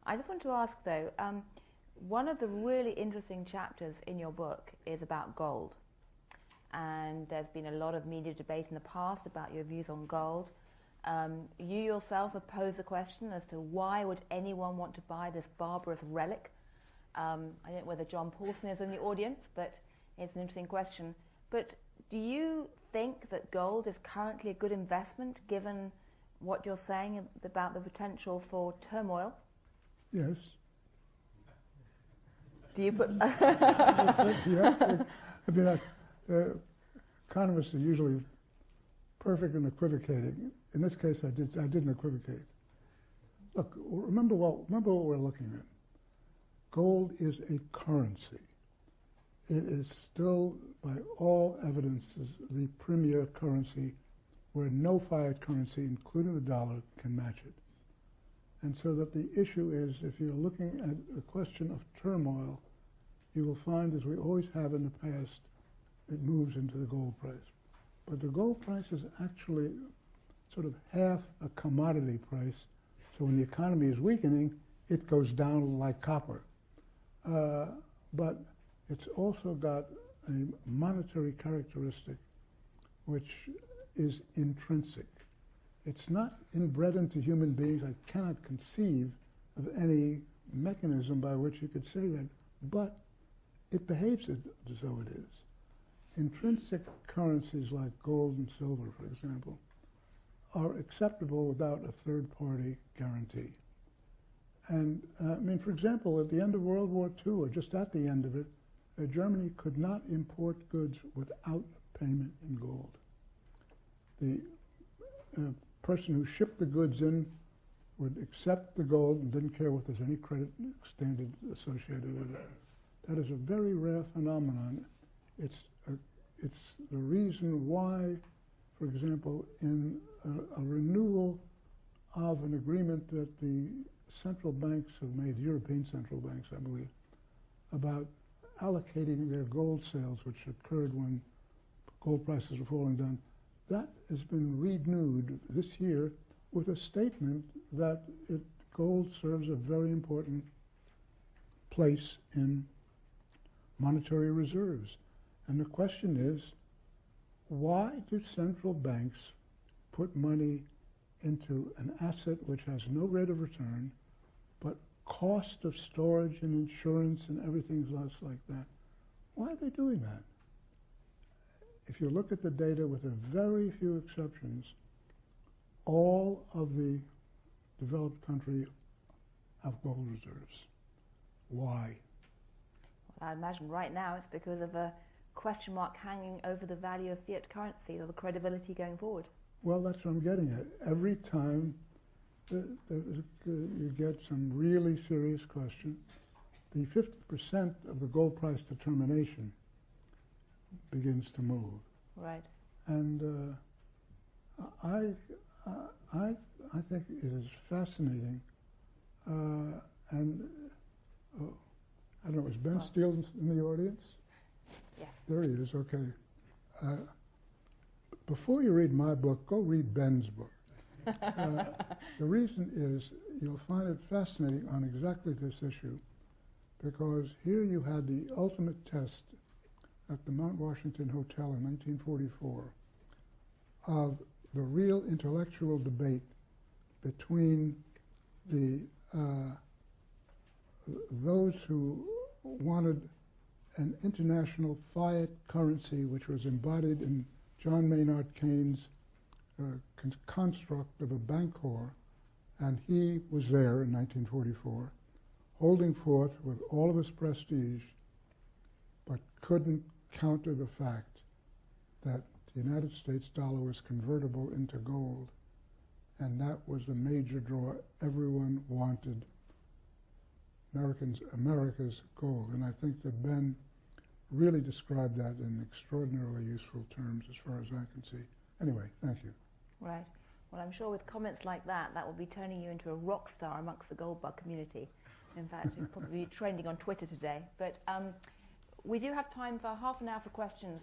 I just want to ask, though, one of the really interesting chapters in your book is about gold. And there's been a lot of media debate in the past about your views on gold. You yourself have posed the question as to why would anyone want to buy this barbarous relic. I don't know whether John Paulson is in the audience, but it's an interesting question. But do you think that gold is currently a good investment given what you're saying about the potential for turmoil? Yes. Do you put... Economists are usually perfect in equivocating. In this case, I didn't equivocate. Look, remember what we're looking at. Gold is a currency. It is still, by all evidences, the premier currency where no fiat currency, including the dollar, can match it. And so that the issue is, if you're looking at a question of turmoil, you will find, as we always have in the past, it moves into the gold price. But the gold price is actually sort of half a commodity price. So when the economy is weakening, it goes down like copper. But it's also got a monetary characteristic which is intrinsic. It's not inbred into human beings. I cannot conceive of any mechanism by which you could say that, but it behaves as though it is. Intrinsic currencies like gold and silver, for example, are acceptable without a third-party guarantee. And, for example, at the end of World War II, or just at the end of it, Germany could not import goods without payment in gold. The person who shipped the goods in would accept the gold and didn't care if there's any credit standard associated with it. That is a very rare phenomenon. It's the reason why, for example, in a renewal of an agreement that the central banks have made, European central banks, I believe, about allocating their gold sales, which occurred when gold prices were falling down, that has been renewed this year with a statement that gold serves a very important place in monetary reserves. And the question is, why do central banks put money into an asset which has no rate of return, but cost of storage and insurance and everything else like that? Why are they doing that? If you look at the data, with a very few exceptions, all of the developed countries have gold reserves. Why? Well, I imagine right now it's because of a question mark hanging over the value of fiat currency or the credibility going forward. Well, that's what I'm getting at. Every time you get some really serious question, the 50% of the gold price determination begins to move. Right. And I think it is fascinating. And I don't know, is Ben Steele in the audience? Yes. There he is, okay. Before you read my book, go read Ben's book. The reason is you'll find it fascinating on exactly this issue, because here you had the ultimate test at the Mount Washington Hotel in 1944 of the real intellectual debate between those who wanted an international fiat currency, which was embodied in John Maynard Keynes' construct of a bancor, and he was there in 1944, holding forth with all of his prestige, but couldn't counter the fact that the United States dollar was convertible into gold, and that was the major draw. Everyone wanted America's gold, and I think that Ben really described that in extraordinarily useful terms as far as I can see. Anyway, thank you. Right. Well, I'm sure with comments like that, that will be turning you into a rock star amongst the gold bug community. In fact, you'll probably be trending on Twitter today. But we do have time for half an hour for questions.